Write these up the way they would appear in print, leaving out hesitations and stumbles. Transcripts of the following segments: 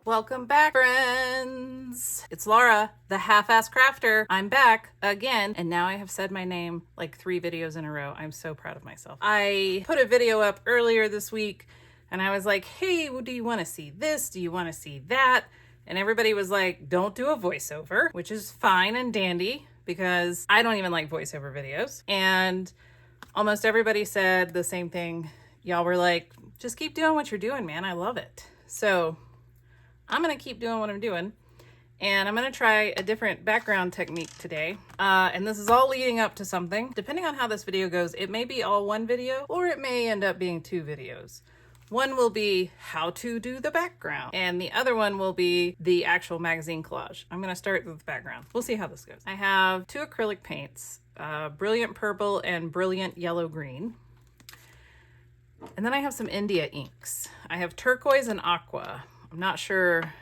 Welcome back, friends. It's Laura, the half-ass crafter. I'm back again, and now I have said my name like 3 videos in a row. I'm so proud of myself. I put a video up earlier this week, and I was like, hey, do you want to see this? Do you want to see that? And everybody was like, don't do a voiceover, which is fine and dandy because I don't even like voiceover videos. And almost everybody said the same thing. Y'all were like, just keep doing what you're doing, man. I love it. So I'm going to keep doing what I'm doing, and I'm going to try a different background technique today. And this is all leading up to something. Depending on how this video goes, it may be all one video, or it may end up being 2 videos. One will be how to do the background, and the other one will be the actual magazine collage. I'm going to start with the background. We'll see how this goes. I have 2 acrylic paints, Brilliant Purple and Brilliant Yellow Green. And then I have some India inks. I have turquoise and aqua. I'm not sure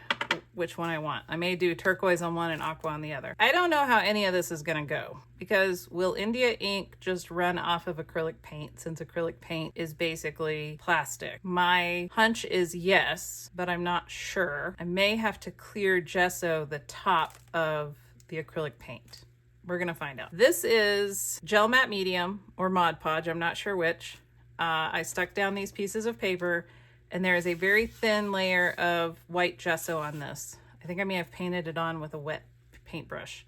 which one I want. I may do turquoise on one and aqua on the other. I don't know how any of this is gonna go, because will India ink just run off of acrylic paint, since acrylic paint is basically plastic? My hunch is yes, but I'm not sure. I may have to clear gesso the top of the acrylic paint. We're gonna find out. This is Gel Matte Medium or Mod Podge, I'm not sure which. I stuck down these pieces of paper, and there is a very thin layer of white gesso on this. I think I may have painted it on with a wet paintbrush.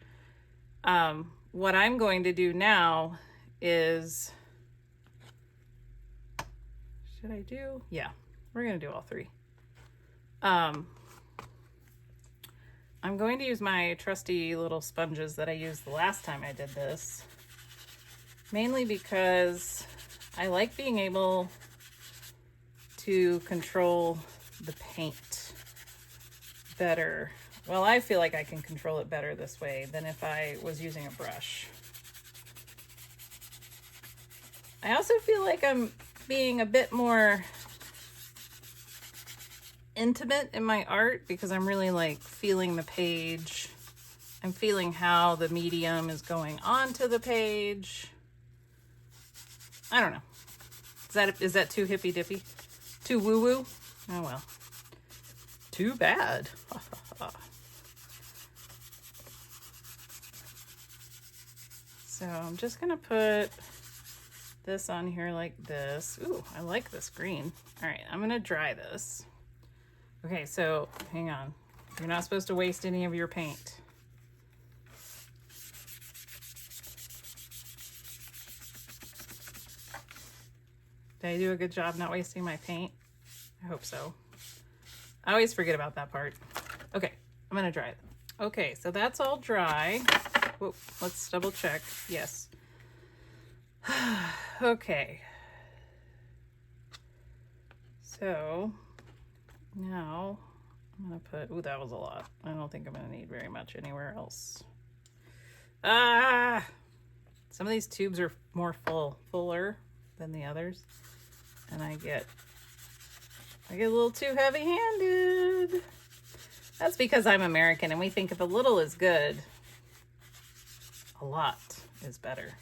What I'm going to do now is, should I do? Yeah, we're gonna do all 3. I'm going to use my trusty little sponges that I used the last time I did this, mainly because I like being able to control the paint better. Well, I feel like I can control it better this way than if I was using a brush. I also feel like I'm being a bit more intimate in my art because I'm really like feeling the page. I'm feeling how the medium is going onto the page. I don't know. Is that too hippy dippy? Too woo woo? Oh well. Too bad. So I'm just gonna put this on here like this. Ooh, I like this green. All right, I'm gonna dry this. Okay, so hang on. You're not supposed to waste any of your paint. Did I do a good job not wasting my paint? I hope so. I always forget about that part. Okay, I'm gonna dry it. Okay, so that's all dry. Whoa, let's double check. Yes. Okay. So now I'm gonna put, ooh, that was a lot. I don't think I'm gonna need very much anywhere else. Some of these tubes are more fuller than the others, and I get a little too heavy-handed. That's because I'm American and we think if a little is good, a lot is better.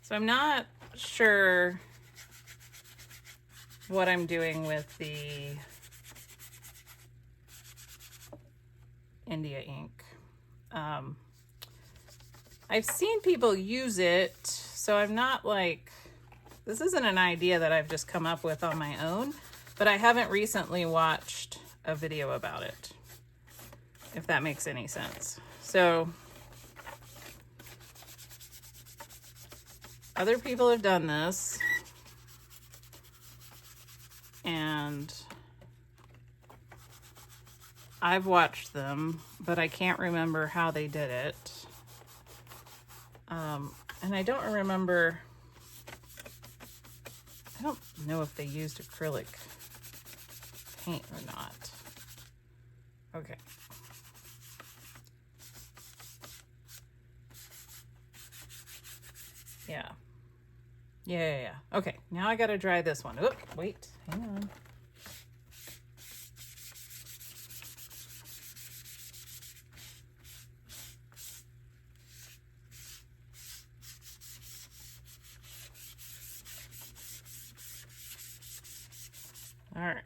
So I'm not sure what I'm doing with the India ink. I've seen people use it, so I'm not like, this isn't an idea that I've just come up with on my own, but I haven't recently watched a video about it, if that makes any sense. So other people have done this, and I've watched them, but I can't remember how they did it. And I don't remember, I don't know if they used acrylic paint or not. Okay. Yeah. Okay, now I gotta dry this one. Oop, wait, hang on. All right.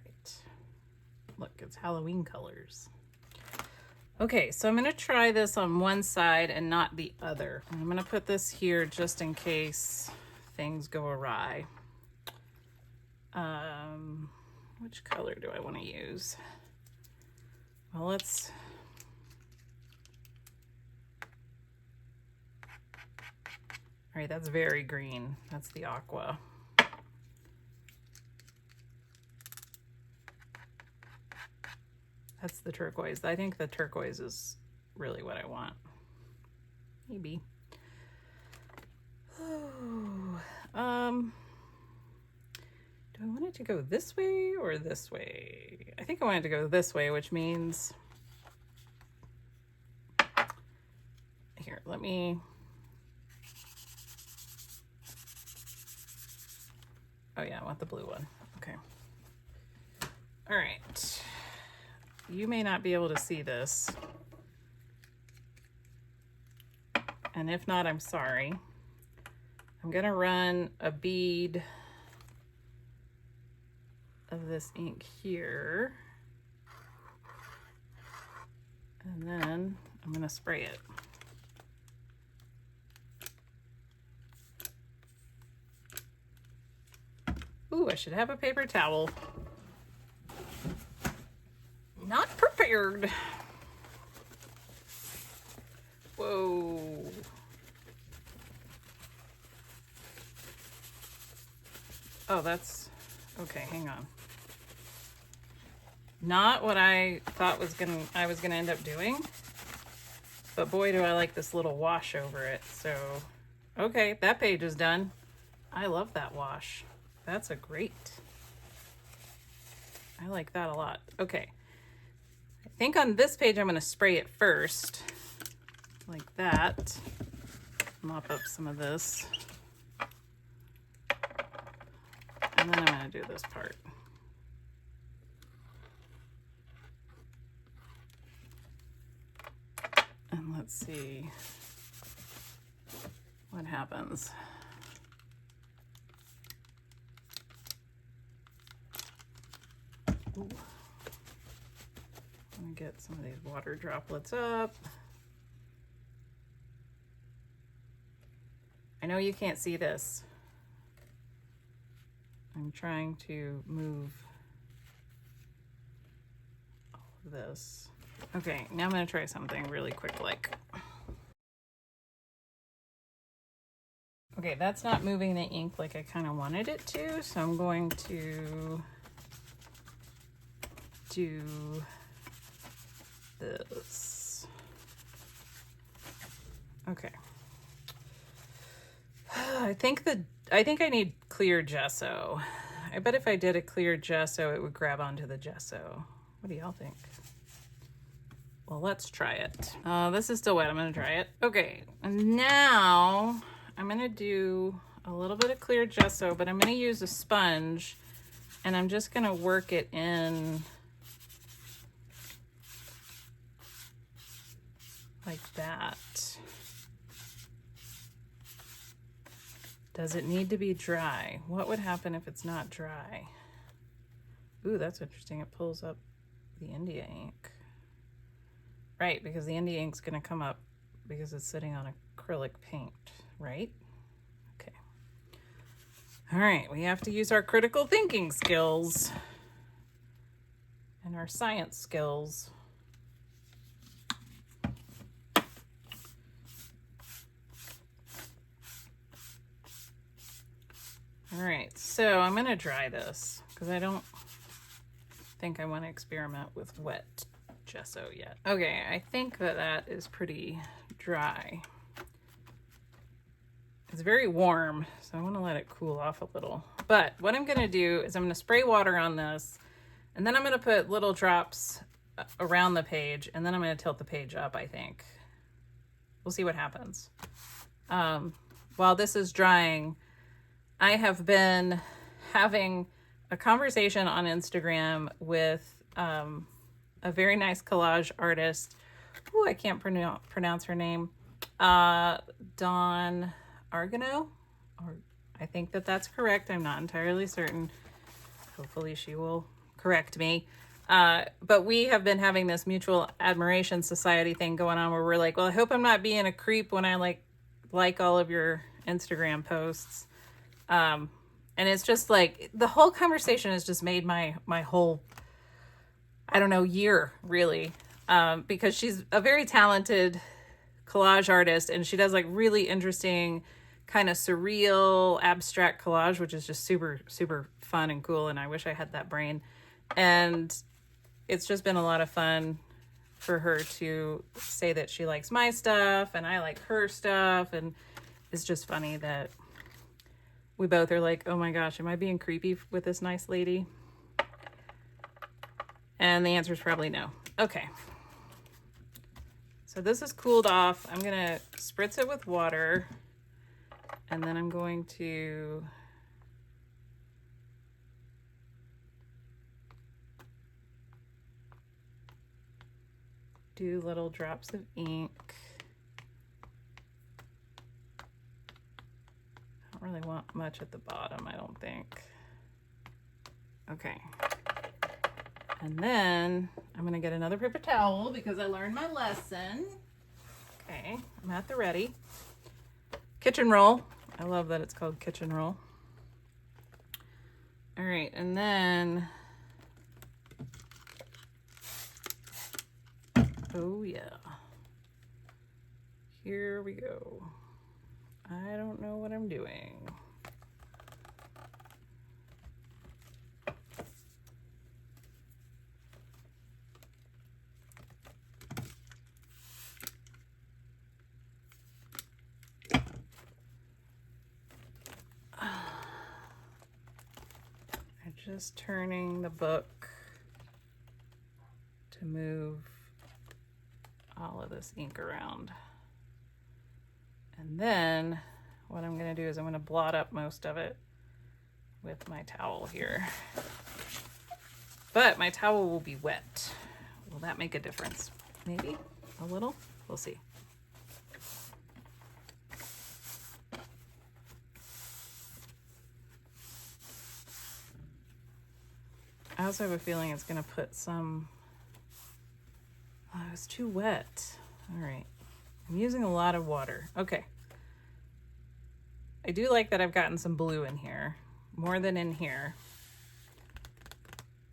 Look, it's Halloween colors. Okay, so I'm gonna try this on one side and not the other. I'm gonna put this here just in case things go awry. Which color do I want to use? Well, let's... All right, that's very green. That's the aqua. That's the turquoise. I think the turquoise is really what I want. Maybe. Oh, do I want it to go this way or this way? I think I want it to go this way, which means... Here, let me... Oh yeah, I want the blue one. Okay. All right. You may not be able to see this. And if not, I'm sorry. I'm gonna run a bead of this ink here. And then I'm gonna spray it. Ooh, I should have a paper towel. Not prepared. Whoa. Oh, that's okay. Hang on. Not what I thought I was gonna end up doing, but boy, do I like this little wash over it. So, okay, that page is done. I love that wash. That's a great. I like that a lot. Okay. I think on this page I'm gonna spray it first, like that. Mop up some of this. And then I'm gonna do this part. And let's see what happens. Ooh. I'm gonna get some of these water droplets up. I know you can't see this. I'm trying to move all of this. Okay, now I'm gonna try something really quick like. Okay, that's not moving the ink like I kind of wanted it to, so I'm going to do this. Okay. I think I need clear gesso. I bet if I did a clear gesso, it would grab onto the gesso. What do y'all think? Well, let's try it. This is still wet. I'm gonna try it. Okay, and now I'm gonna do a little bit of clear gesso, but I'm gonna use a sponge and I'm just gonna work it in like that. Does it need to be dry? What would happen if it's not dry? Ooh, that's interesting. It pulls up the India ink. Right, because the India ink's gonna come up because it's sitting on acrylic paint, right? Okay. All right, we have to use our critical thinking skills and our science skills. All right, so I'm gonna dry this because I don't think I want to experiment with wet gesso yet. Okay, I think that is pretty dry. It's very warm, so I want to let it cool off a little. But what I'm gonna do is I'm gonna spray water on this, and then I'm gonna put little drops around the page, and then I'm gonna tilt the page up, I think. We'll see what happens. While this is drying, I have been having a conversation on Instagram with a very nice collage artist. Ooh, I can't pronounce her name. Dawn Argano, or I think that's correct. I'm not entirely certain. Hopefully she will correct me. But we have been having this mutual admiration society thing going on where we're like, well, I hope I'm not being a creep when I like all of your Instagram posts. And it's just like the whole conversation has just made my whole, I don't know, year really. Because she's a very talented collage artist and she does like really interesting kind of surreal abstract collage, which is just super, super fun and cool. And I wish I had that brain. And it's just been a lot of fun for her to say that she likes my stuff and I like her stuff. And it's just funny that we both are like, oh my gosh, am I being creepy with this nice lady? And the answer is probably no. Okay. So this is cooled off. I'm going to spritz it with water. And then I'm going to do little drops of ink. I don't really want much at the bottom, I don't think. Okay. And then I'm going to get another paper towel because I learned my lesson. Okay, I'm at the ready. Kitchen roll. I love that it's called kitchen roll. All right, and then, oh yeah. Here we go. I don't know what I'm doing. Just turning the book to move all of this ink around. And then what I'm going to do is I'm going to blot up most of it with my towel here. But my towel will be wet. Will that make a difference? Maybe a little? We'll see. I also have a feeling it's going to put some... Oh, it's too wet. All right. I'm using a lot of water. Okay. I do like that I've gotten some blue in here, more than in here.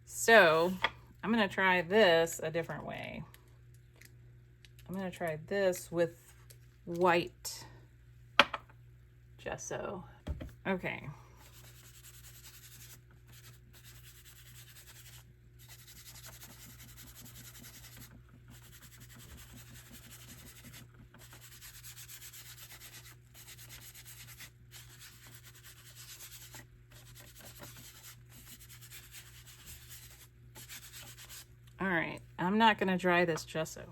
So I'm going to try this a different way. I'm going to try this with white gesso. Okay. All right, I'm not gonna dry this gesso.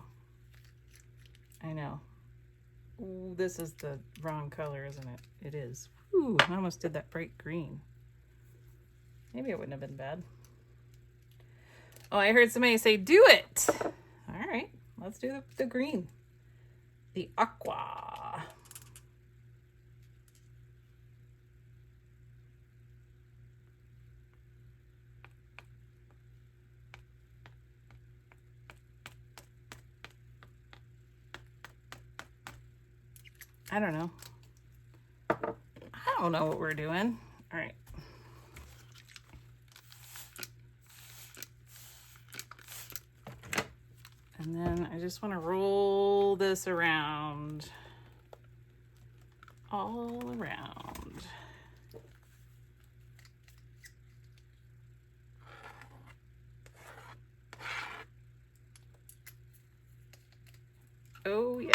I know. Ooh, this is the wrong color, isn't it? It is. Ooh, I almost did that bright green. Maybe it wouldn't have been bad. Oh, I heard somebody say, do it. All right, let's do the green. The aqua. I don't know. I don't know what we're doing. All right. And then I just want to roll this around. All around. Oh yeah.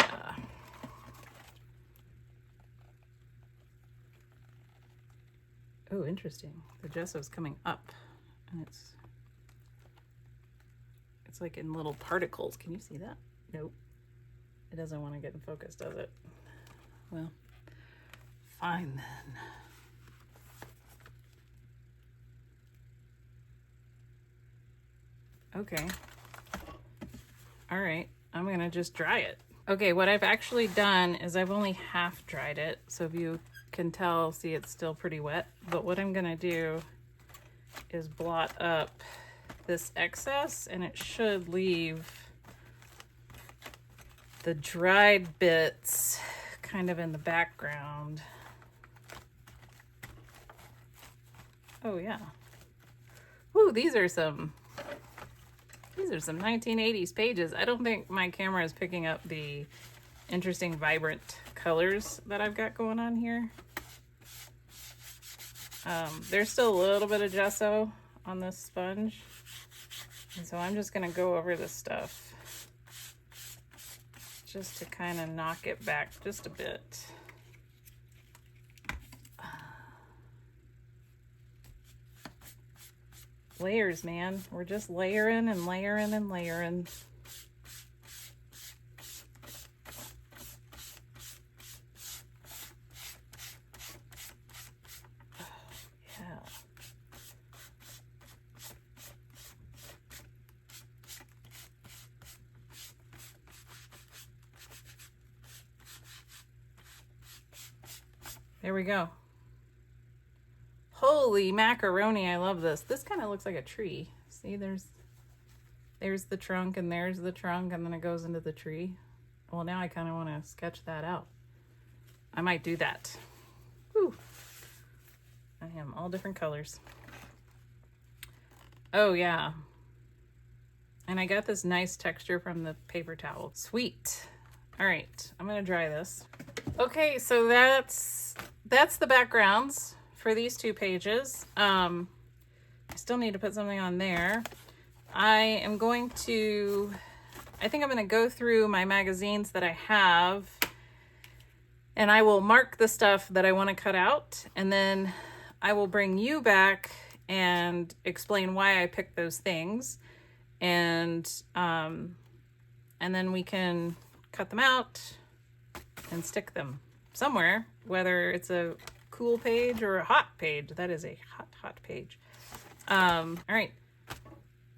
Oh, interesting. The gesso's coming up and it's like in little particles. Can you see that? Nope. It doesn't want to get in focus, does it? Well, fine then. Okay. All right, I'm gonna just dry it. Okay, what I've actually done is I've only half dried it. So if you can tell, see it's still pretty wet. But what I'm gonna do is blot up this excess, and it should leave the dried bits kind of in the background. Oh yeah. Ooh, these are some 1980s pages. I don't think my camera is picking up the interesting, vibrant colors that I've got going on here. There's still a little bit of gesso on this sponge. And so I'm just gonna go over this stuff just to kind of knock it back just a bit. Layers, man. We're just layering and layering and layering. Yeah. There we go. Holy macaroni, I love this. This kind of looks like a tree. See, there's the trunk, and there's the trunk, and then it goes into the tree. Well, now I kind of want to sketch that out. I might do that. Whew. I am all different colors. Oh, yeah. And I got this nice texture from the paper towel. Sweet. All right, I'm going to dry this. Okay, so that's the backgrounds for these two pages. I still need to put something on there. I think I'm going to go through my magazines that I have, and I will mark the stuff that I want to cut out, and then I will bring you back and explain why I picked those things, and then we can cut them out and stick them somewhere, whether it's a cool page or a hot page. That is a hot page. All right,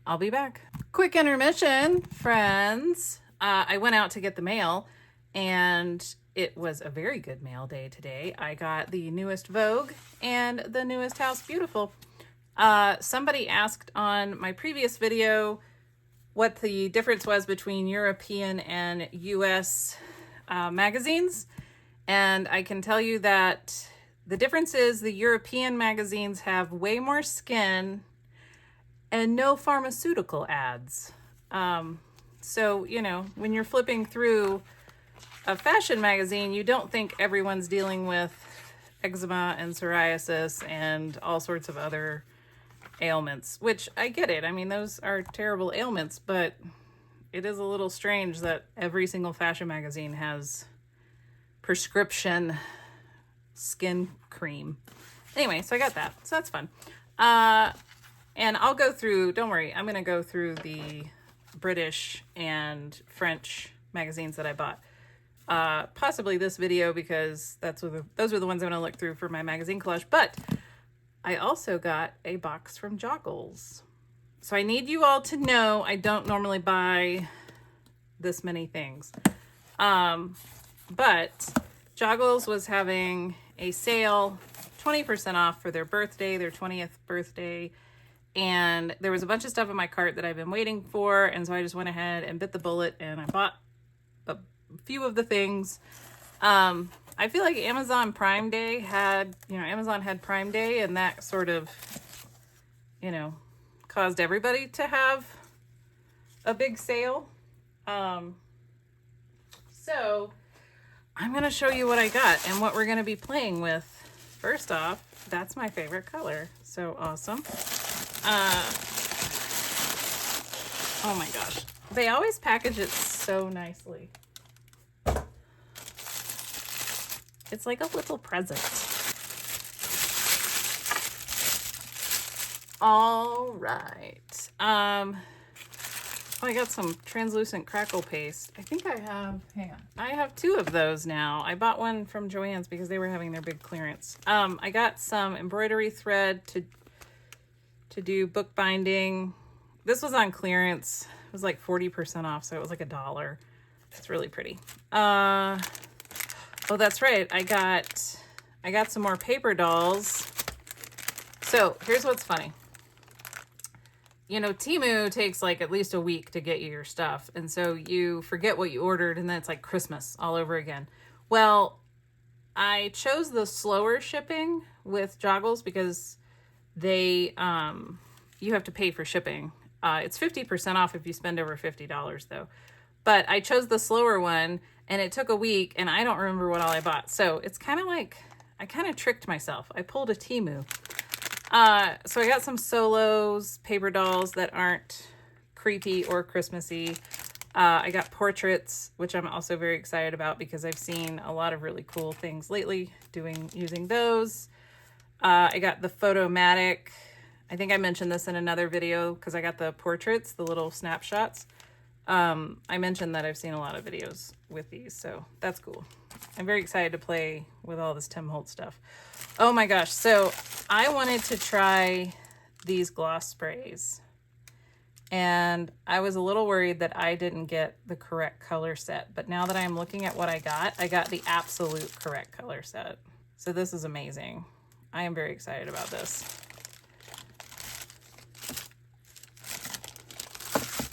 I'll be back. Quick intermission, friends. I went out to get the mail, and it was a very good mail day today. I got the newest Vogue and the newest House Beautiful. Somebody asked on my previous video what the difference was between European and US magazines, and I can tell you that the difference is the European magazines have way more skin and no pharmaceutical ads. So, you know, when you're flipping through a fashion magazine, you don't think everyone's dealing with eczema and psoriasis and all sorts of other ailments, which I get it. I mean, those are terrible ailments, but it is a little strange that every single fashion magazine has prescription skin cream. Anyway, so I got that. So that's fun. And I'll go through, don't worry, I'm going to go through the British and French magazines that I bought. Possibly this video, because those are the ones I'm going to look through for my magazine collage. But I also got a box from Joggles. So I need you all to know I don't normally buy this many things. But Joggles was having a sale, 20% off for their birthday, their 20th birthday. And there was a bunch of stuff in my cart that I've been waiting for. And so I just went ahead and bit the bullet, and I bought a few of the things. I feel like Amazon Prime Day Amazon had Prime Day, and that sort of, caused everybody to have a big sale. So I'm going to show you what I got and what we're going to be playing with. First off, that's my favorite color. So awesome. Oh my gosh. They always package it so nicely. It's like a little present. All right. I got some translucent crackle paste. I think I have, I have 2 of those now. I bought one from Joann's because they were having their big clearance. I got some embroidery thread to do bookbinding. This was on clearance. It was like 40% off, so it was like $1. It's really pretty. Oh, that's right. I got some more paper dolls. So here's what's funny. you know, Temu takes like at least a week to get you your stuff. And so you forget what you ordered and then it's like Christmas all over again. Well, I chose the slower shipping with Joggles because they, you have to pay for shipping. It's 50% off if you spend over $50 though. But I chose the slower one and it took a week and I don't remember what all I bought. So it's kind of like, I kind of tricked myself. I pulled a Temu. So I got some Solos paper dolls that aren't creepy or Christmassy. I got portraits, which I'm also very excited about because I've seen a lot of really cool things lately using those. I got the Photomatic. I think I mentioned this in another video because I got the portraits, the little snapshots. I mentioned that I've seen a lot of videos with these, so that's cool. I'm very excited to play with all this Tim Holtz stuff. Oh my gosh, so I wanted to try these gloss sprays. And I was a little worried that I didn't get the correct color set. But now that I'm looking at what I got the absolute correct color set. So this is amazing. I am very excited about this.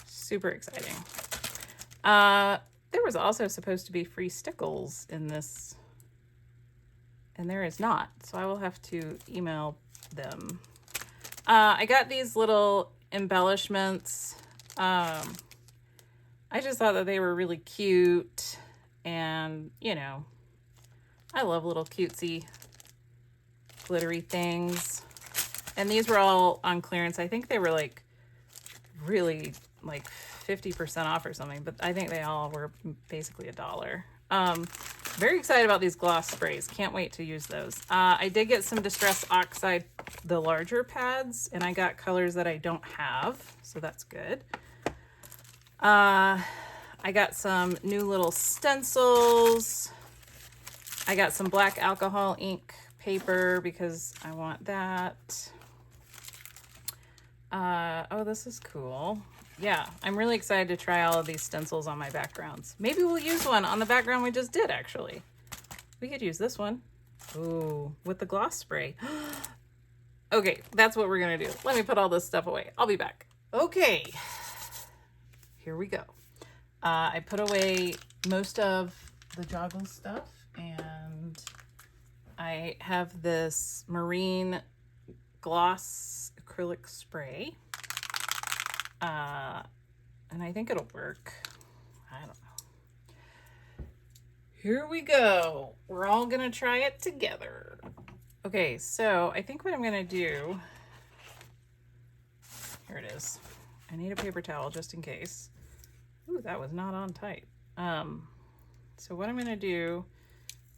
Super exciting. There was also supposed to be free stickles in this, and there is not. So I will have to email them. I got these little embellishments. I just thought that they were really cute, and you know, I love little cutesy glittery things. And these were all on clearance. I think they were like really like 50% off or something, but I think they all were basically $1. Very excited about these gloss sprays. Can't wait to use those. I did get some Distress Oxide, the larger pads, and I got colors that I don't have, so that's good. I got some new little stencils. I got some black alcohol ink paper because I want that. Oh, this is cool. Yeah, I'm really excited to try all of these stencils on my backgrounds. Maybe we'll use one on the background we just did, actually. We could use this one. Ooh, with the gloss spray. Okay, that's what we're gonna do. Let me put all this stuff away. I'll be back. Okay, here we go. I put away most of the Joggles stuff, and I have this marine gloss acrylic spray. And I think it'll work. I don't know. Here we go. We're all gonna try it together. Okay, so I think what I'm gonna do, here it is. I need a paper towel just in case. Ooh, that was not on tight. So what I'm gonna do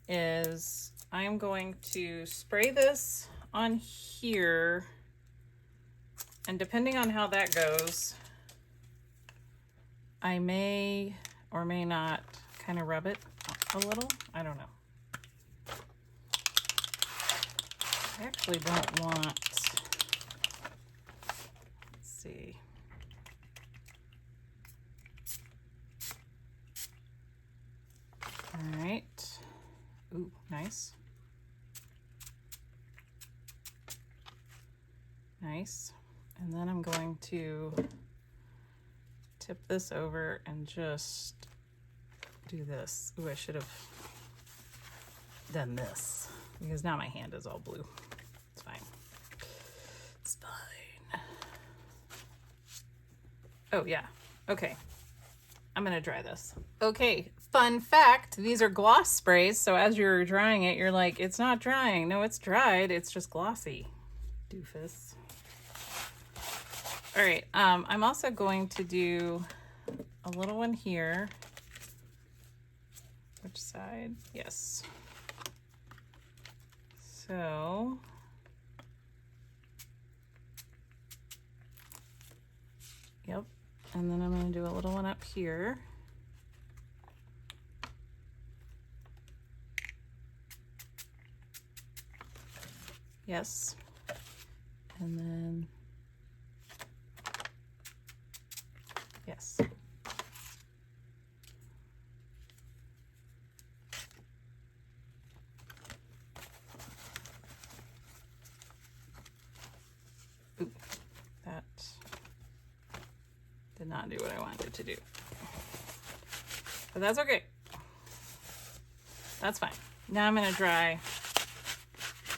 is I'm going to spray this on here, and depending on how that goes, I may or may not kind of rub it a little. I don't know. I actually don't want, let's see. All right. Ooh, nice. Nice. And then I'm going to tip this over and just do this. Ooh, I should have done this because now my hand is all blue. It's fine. It's fine. Oh yeah, okay. I'm gonna dry this. Okay, fun fact, these are gloss sprays, so as you're drying it, you're like, it's not drying. No, it's dried, it's just glossy. Doofus. All right, I'm also going to do a little one here. Which side? Yes. So, yep. And then I'm going to do a little one up here. Yes. And then, yes. Ooh, that not do what I wanted it to do. But that's okay. That's fine. Now I'm gonna dry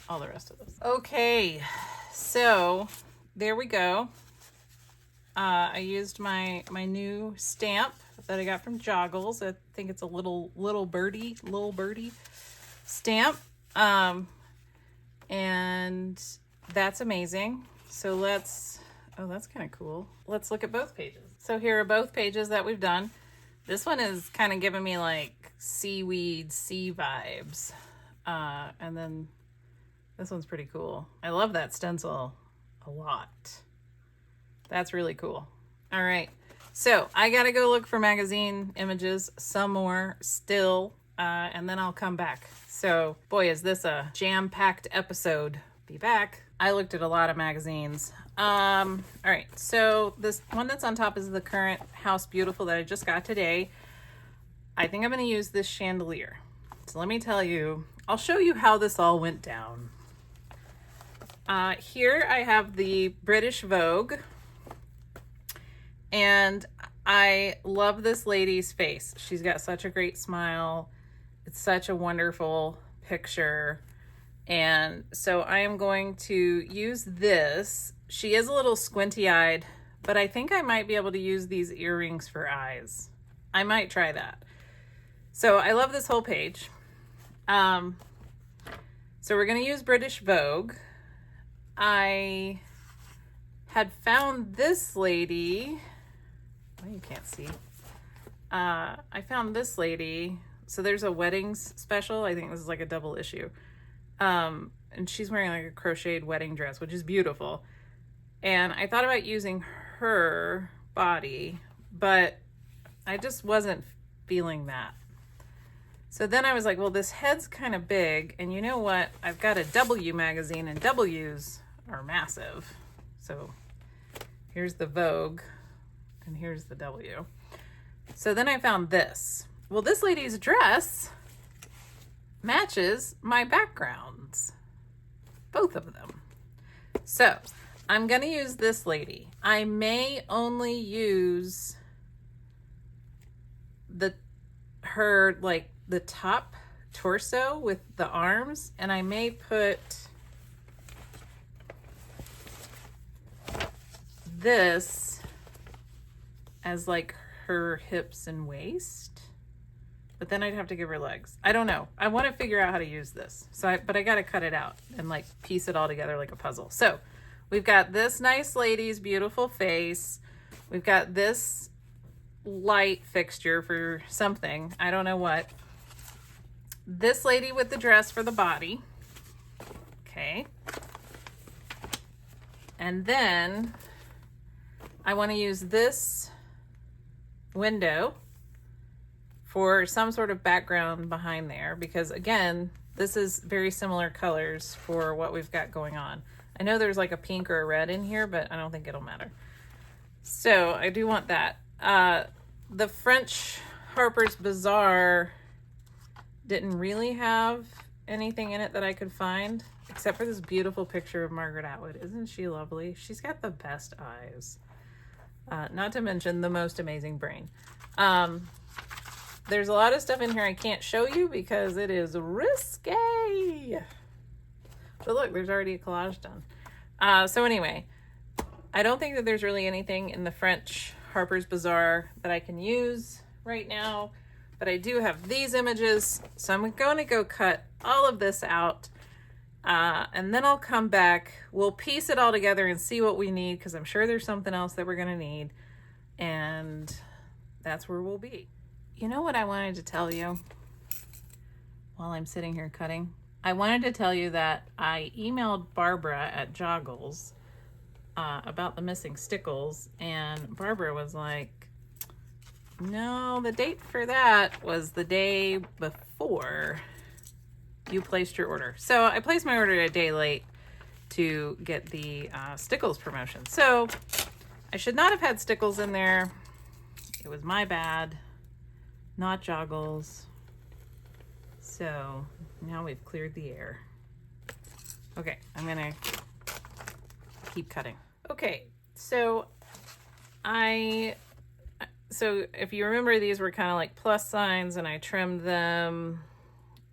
all the rest of this. Okay, so there we go. I used my new stamp that I got from Joggles. I think it's a little birdie stamp. And that's amazing. So let's, oh, that's kind of cool. Let's look at both pages. So here are both pages that we've done. This one is kind of giving me like seaweed, sea vibes. And then this one's pretty cool. I love that stencil a lot. That's really cool. All right. So I got to go look for magazine images, some more still, and then I'll come back. So boy, is this a jam-packed episode. Be back. I looked at a lot of magazines. All right. So this one that's on top is the current House Beautiful that I just got today. I think I'm going to use this chandelier. So let me tell you, I'll show you how this all went down. Here I have the British Vogue. And I love this lady's face. She's got such a great smile. It's such a wonderful picture. And so I am going to use this. She is a little squinty-eyed, but I think I might be able to use these earrings for eyes. I might try that. So I love this whole page. So we're going to use British Vogue. I had found this lady. Well, you can't see. I found this lady. So there's a weddings special. I think this is like a double issue. And she's wearing like a crocheted wedding dress, which is beautiful. And I thought about using her body, but I just wasn't feeling that. So then I was like, well, this head's kind of big. And you know what? I've got a W magazine, and W's are massive. So here's the Vogue, and here's the W. So then I found this. Well, this lady's dress matches my backgrounds, both of them. So I'm going to use this lady. I may only use her like the top torso with the arms, and I may put this as like her hips and waist, but then I'd have to give her legs. I don't know. I want to figure out how to use this. But I got to cut it out and like piece it all together like a puzzle. So we've got this nice lady's beautiful face. We've got this light fixture for something. I don't know what. This lady with the dress for the body. Okay. And then I want to use this window for some sort of background behind there, because again, this is very similar colors for what we've got going on. I know there's like a pink or a red in here, but I don't think it'll matter. So I do want that. The French Harper's Bazaar didn't really have anything in it that I could find, except for this beautiful picture of Margaret Atwood. Isn't she lovely? She's got the best eyes. Not to mention the most amazing brain. There's a lot of stuff in here I can't show you because it is risque. But look, there's already a collage done. So anyway, I don't think that there's really anything in the French Harper's Bazaar that I can use right now, but I do have these images. So I'm going to go cut all of this out. And then I'll come back. We'll piece it all together and see what we need, because I'm sure there's something else that we're going to need. And that's where we'll be. You know what I wanted to tell you while I'm sitting here cutting? I wanted to tell you that I emailed Barbara at Joggles about the missing stickles, and Barbara was like, no, the date for that was the day before you placed your order. So I placed my order a day late to get the stickles promotion. So I should not have had stickles in there. It was my bad, not Joggles. So now we've cleared the air. Okay, I'm gonna keep cutting. Okay, so I So if you remember, these were kind of like plus signs and I trimmed them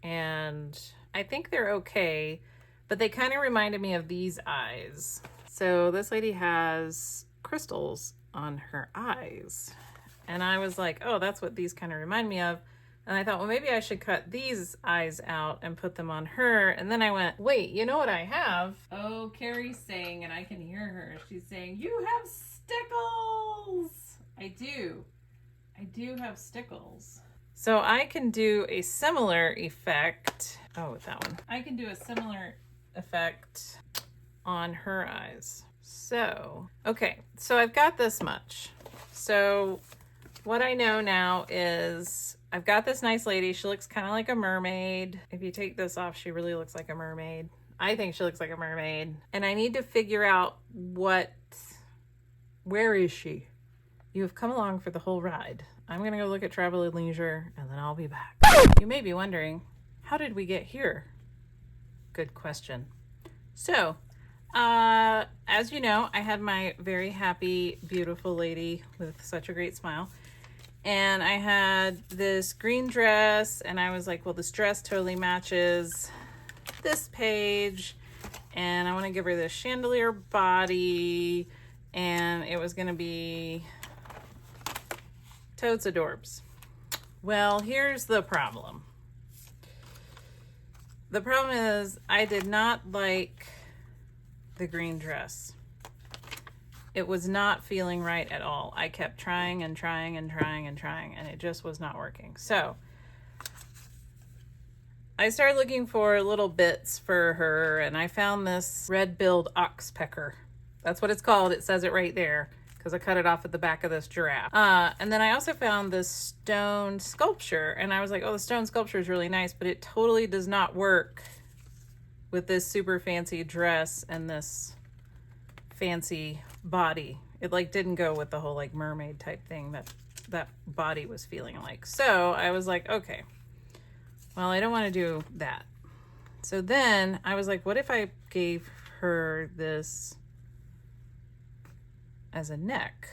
and I think they're okay, but they kind of reminded me of these eyes. So this lady has crystals on her eyes. And I was like, oh, that's what these kind of remind me of. And I thought, well, maybe I should cut these eyes out and put them on her. And then I went, wait, you know what I have? Oh, Carrie's saying, and I can hear her. She's saying, you have stickles. I do. I do have stickles. So I can do a similar effect. Oh, with that one. I can do a similar effect on her eyes. So, okay. So I've got this much. So what I know now is I've got this nice lady. She looks kind of like a mermaid. If you take this off, she really looks like a mermaid. I think she looks like a mermaid. And I need to figure out where is she? You have come along for the whole ride. I'm going to go look at Travel and Leisure and then I'll be back. You may be wondering, how did we get here? Good question. So, as you know, I had my very happy, beautiful lady with such a great smile. And I had this green dress and I was like, well, this dress totally matches this page. And I want to give her this chandelier body. And it was going to be totes adorbs. Well, here's the problem. The problem is I did not like the green dress. It was not feeling right at all. I kept trying and trying and trying and trying, and it just was not working. So I started looking for little bits for her, and I found this red-billed oxpecker. That's what it's called. It says it right there because I cut it off at the back of this giraffe. And then I also found this stone sculpture, and I was like, oh, the stone sculpture is really nice, but it totally does not work with this super fancy dress and this fancy body. It like didn't go with the whole like mermaid type thing that body was feeling like. So I was like, okay, well, I don't want to do that. So then I was like, what if I gave her this as a neck?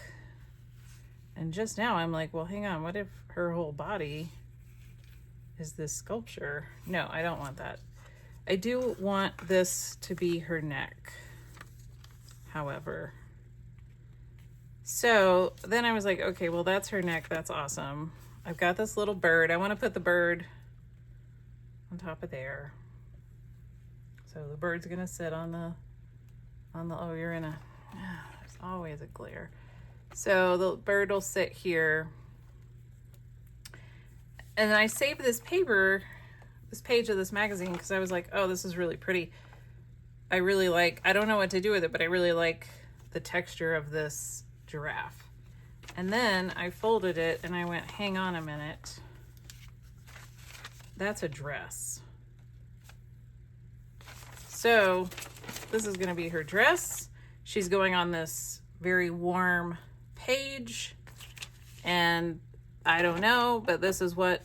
And just now I'm like, well, hang on, what if her whole body is this sculpture? No, I don't want that. I do want this to be her neck, however. So then I was like, okay, well, that's her neck. That's awesome. I've got this little bird. I want to put the bird on top of there. So the bird's going to sit on the, oh, you're in a, there's always a glare. So the bird will sit here. And I saved this paper, this page of this magazine, because I was like, oh, this is really pretty. I really like, I don't know what to do with it, but I really like the texture of this giraffe. And then I folded it and I went, hang on a minute. That's a dress. So this is going to be her dress. She's going on this very warm page. And I don't know, but this is what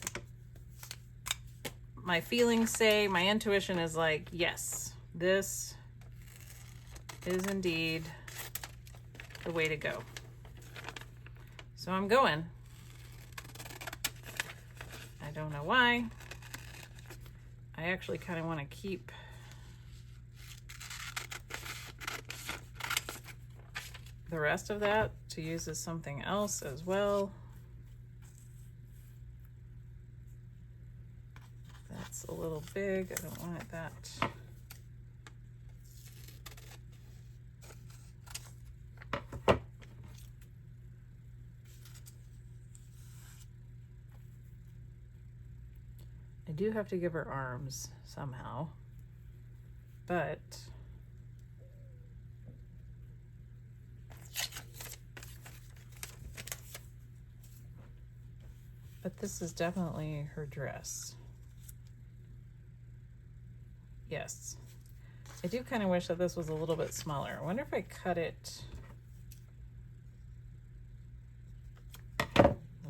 my feelings say. My intuition is like, yes, this is indeed the way to go. So I'm going. I don't know why. I actually kind of want to keep the rest of that to use as something else as well. That's a little big. I don't want it that. I do have to give her arms somehow, but this is definitely her dress. Yes. I do kind of wish that this was a little bit smaller. I wonder if I cut it.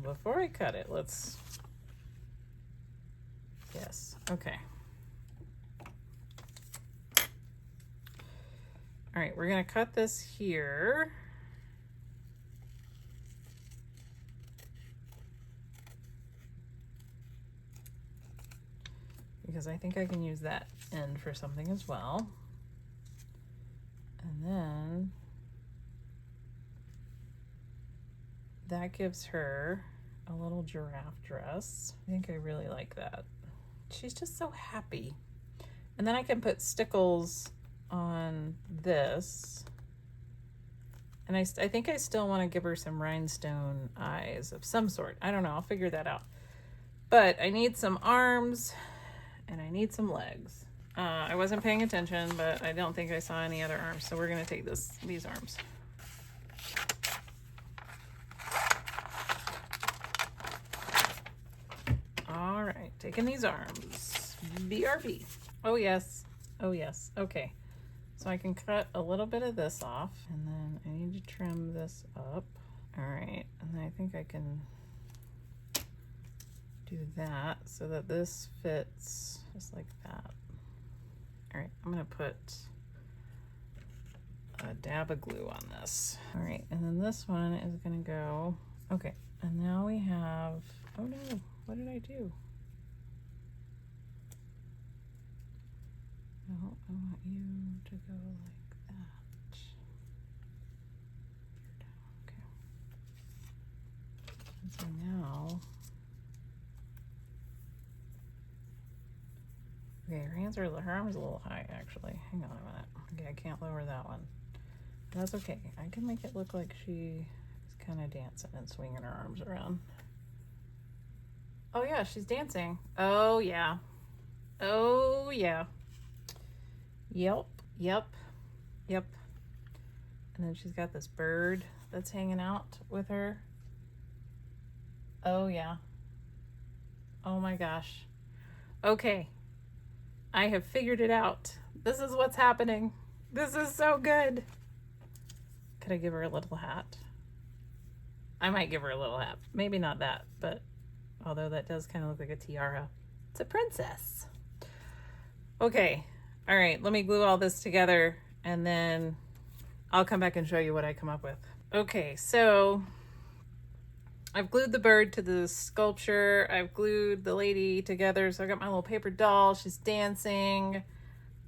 Before I cut it, let's, yes, okay. All right, we're gonna cut this here. because I think I can use that end for something as well. And then that gives her a little giraffe dress. I think I really like that. She's just so happy. And then I can put stickles on this. And I think I still want to give her some rhinestone eyes of some sort. I don't know, I'll figure that out. But I need some arms and I need some legs. I wasn't paying attention, but I don't think I saw any other arms. So we're gonna take these arms. All right, taking these arms. BRB. Oh yes, oh yes, okay. So I can cut a little bit of this off, and then I need to trim this up. All right, and then I think I can do that so that this fits just like that. All right, I'm gonna put a dab of glue on this. All right, and then this one is gonna go, okay, and now we have, oh no, what did I do? No, I want you to go like that. Okay. And so now, okay, her arm's a little high actually. Hang on a minute. Okay, I can't lower that one. That's okay. I can make it look like she is kind of dancing and swinging her arms around. Oh yeah, she's dancing. Oh yeah. Oh yeah. Yep, yep, yep. And then she's got this bird that's hanging out with her. Oh yeah. Oh my gosh. Okay. I have figured it out. This is what's happening. This is so good. Could I give her a little hat? I might give her a little hat. Maybe not that, but although that does kind of look like a tiara. It's a princess. Okay. All right, let me glue all this together and then I'll come back and show you what I come up with. Okay, so I've glued the bird to the sculpture. I've glued the lady together. So I got my little paper doll. She's dancing.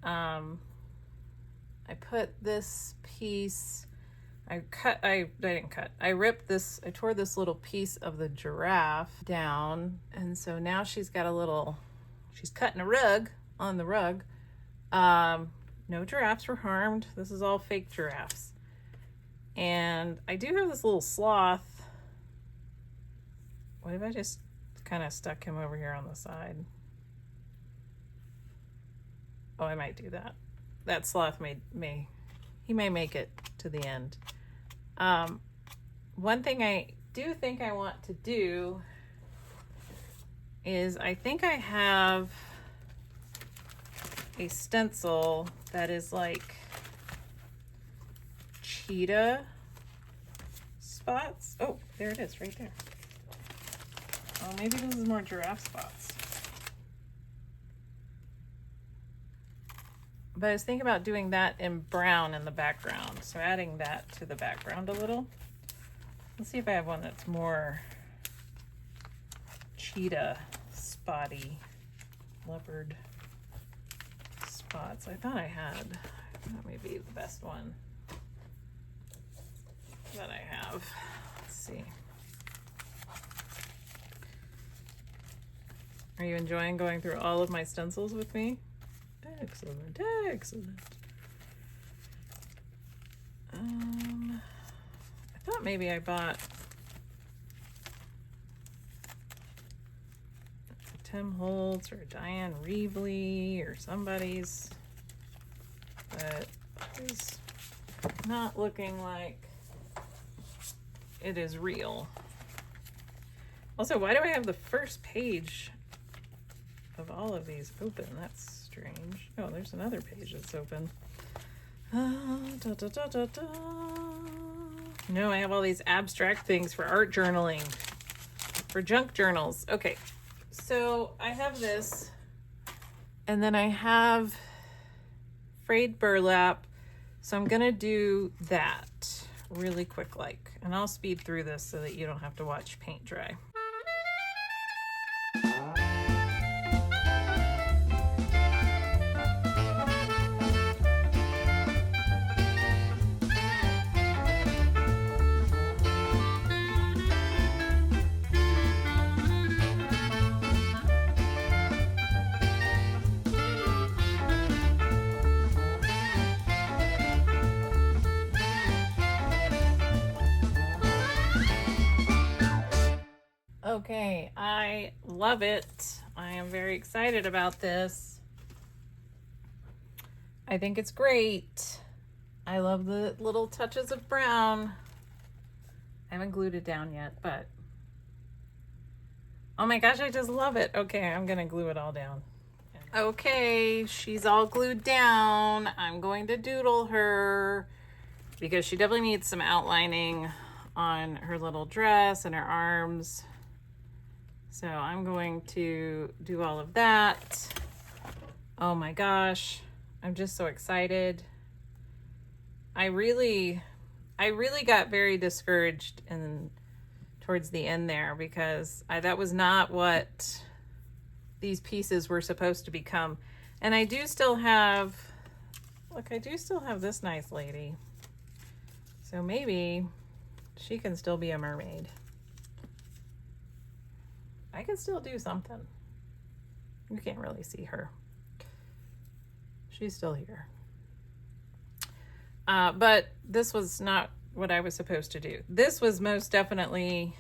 I put this piece, I ripped this, I tore this little piece of the giraffe down. And so now she's got a little, she's cutting a rug on the rug. No giraffes were harmed. This is all fake giraffes. And I do have this little sloth. What if I just kind of stuck him over here on the side? Oh, I might do that. That sloth may make it to the end. One thing I do think I want to do is I think I have a stencil that is like cheetah spots. Oh, there it is right there. Oh, maybe this is more giraffe spots. But I was thinking about doing that in brown in the background. So adding that to the background a little. Let's see if I have one that's more cheetah spotty, leopard spots. I thought I had. That may be the best one that I have. Let's see. Are you enjoying going through all of my stencils with me? Excellent, excellent. I thought maybe I bought Tim Holtz or Diane Reevely or somebody's, but it's not looking like it is real. Also, why do I have the first page of all of these open? That's strange. Oh, there's another page that's open. No, I have all these abstract things for art journaling, for junk journals. Okay, so I have this, and then I have frayed burlap. So I'm gonna do that really quick like, and I'll speed through this so that you don't have to watch paint dry. Okay, I love it. I am very excited about this. I think it's great. I love the little touches of brown. I haven't glued it down yet, but oh my gosh, I just love it. Okay, I'm gonna glue it all down. Okay, she's all glued down. I'm going to doodle her because she definitely needs some outlining on her little dress and her arms. So I'm going to do all of that. Oh my gosh, I'm just so excited. I really got very discouraged towards the end there because that was not what these pieces were supposed to become. And I do still have, look, I do still have this nice lady. So maybe she can still be a mermaid. I can still do something. You can't really see her. She's still here. But this was not what I was supposed to do. This was most definitely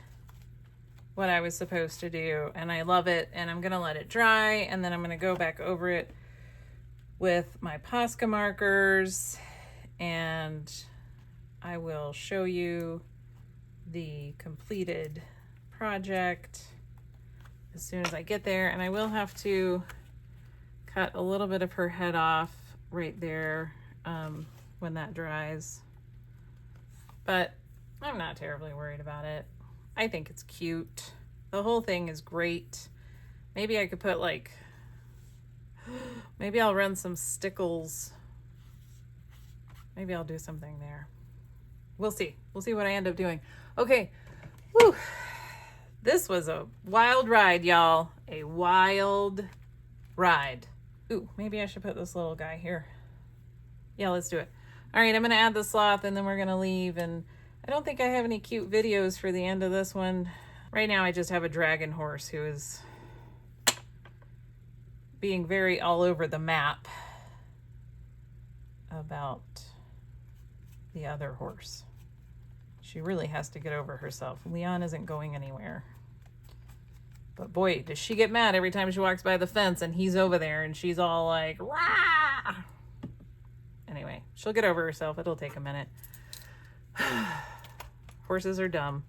what I was supposed to do, and I love it, and I'm gonna let it dry, and then I'm gonna go back over it with my Posca markers, and I will show you the completed project as soon as I get there. And I will have to cut a little bit of her head off right there when that dries, but I'm not terribly worried about it. I think it's cute. The whole thing is great. Maybe I could put like, maybe I'll run some stickles. Maybe I'll do something there. We'll see. We'll see what I end up doing. Okay. Whew. This was a wild ride, y'all. A wild ride. Ooh, maybe I should put this little guy here. Yeah, let's do it. All right, I'm going to add the sloth and then we're going to leave. And I don't think I have any cute videos for the end of this one. Right now I just have a dragon horse who is being very all over the map about the other horse. She really has to get over herself. Leon isn't going anywhere. But boy, does she get mad every time she walks by the fence and he's over there and she's all like, rah! Anyway, she'll get over herself. It'll take a minute. Horses are dumb.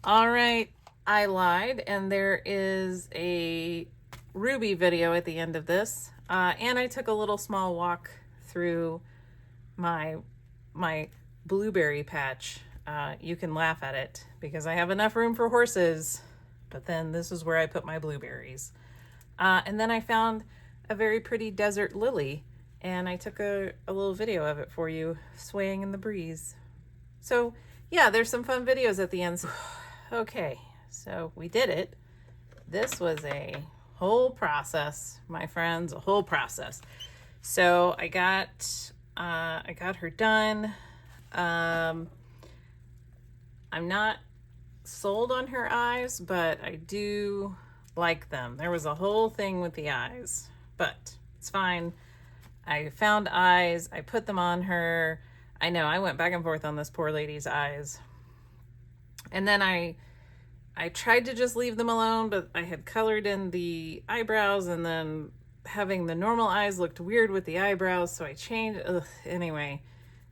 All right, I lied, and there is a Ruby video at the end of this. And I took a little small walk through my blueberry patch. You can laugh at it because I have enough room for horses, but then this is where I put my blueberries. And then I found a very pretty desert lily, and I took a little video of it for you, swaying in the breeze. So yeah, there's some fun videos at the end. Okay, so we did it. This was a whole process, my friends, a whole process. So I got her done. I'm not sold on her eyes, but I do like them. There was a whole thing with the eyes, but it's fine. I found eyes, I put them on her. I know, I went back and forth on this poor lady's eyes. And then I tried to just leave them alone, but I had colored in the eyebrows, and then having the normal eyes looked weird with the eyebrows, so I changed. Anyway,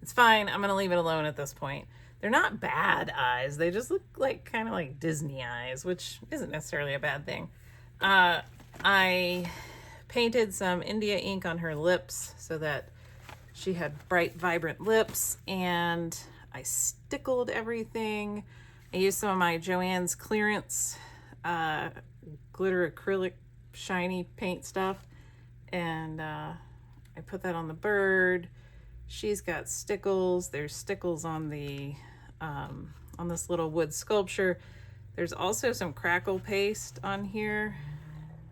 it's fine. I'm gonna leave it alone at this point. They're not bad eyes. They just look like kind of like Disney eyes, which isn't necessarily a bad thing. I painted some India ink on her lips so that she had bright, vibrant lips, and I stickled everything. I used some of my Joann's clearance glitter acrylic shiny paint stuff, and I put that on the bird. She's got stickles. There's stickles on the on this little wood sculpture. There's also some crackle paste on here.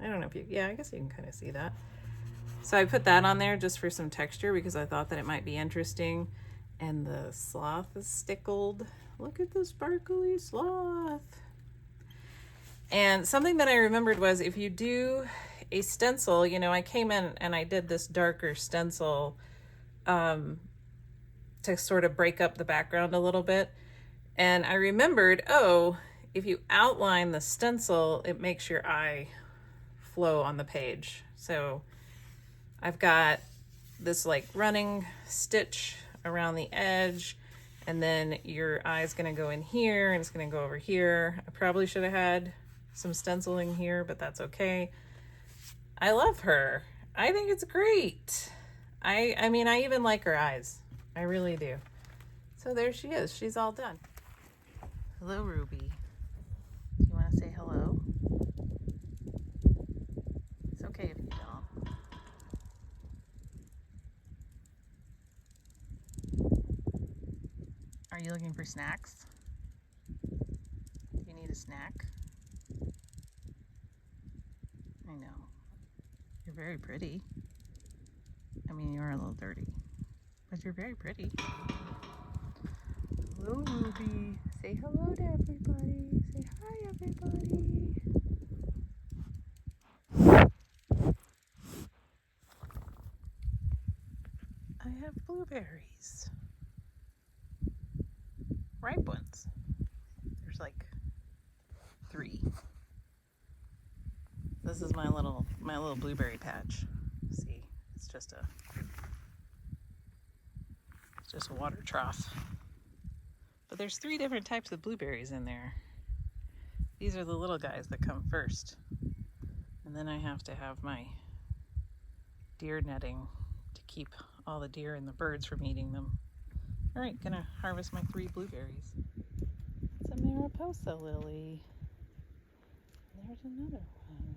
I don't know if you, yeah, I guess you can kind of see that. So I put that on there just for some texture because I thought that it might be interesting. And the sloth is stickled. Look at the sparkly sloth. And something that I remembered was if you do a stencil, you know, I came in and I did this darker stencil to sort of break up the background a little bit. And I remembered, oh, if you outline the stencil, it makes your eye flow on the page. So I've got this like running stitch around the edge, and then your eye's gonna go in here and it's gonna go over here. I probably should have had some stenciling here, but that's okay. I love her. I think it's great. I mean, I even like her eyes. I really do. So there she is. She's all done. Hello, Ruby. Do you want to say hello? It's okay if you don't. Are you looking for snacks? Do you need a snack? I know. You're very pretty. I mean, you're a little dirty, but you're very pretty. Hello, Ruby. Say hello to everybody. Say hi, everybody. I have blueberries. Ripe ones. There's like 3. This is my little blueberry patch. See, it's just a water trough. But there's 3 different types of blueberries in there. These are the little guys that come first. And then I have to have my deer netting to keep all the deer and the birds from eating them. All right, gonna harvest my 3 blueberries. It's a Mariposa lily. There's another one.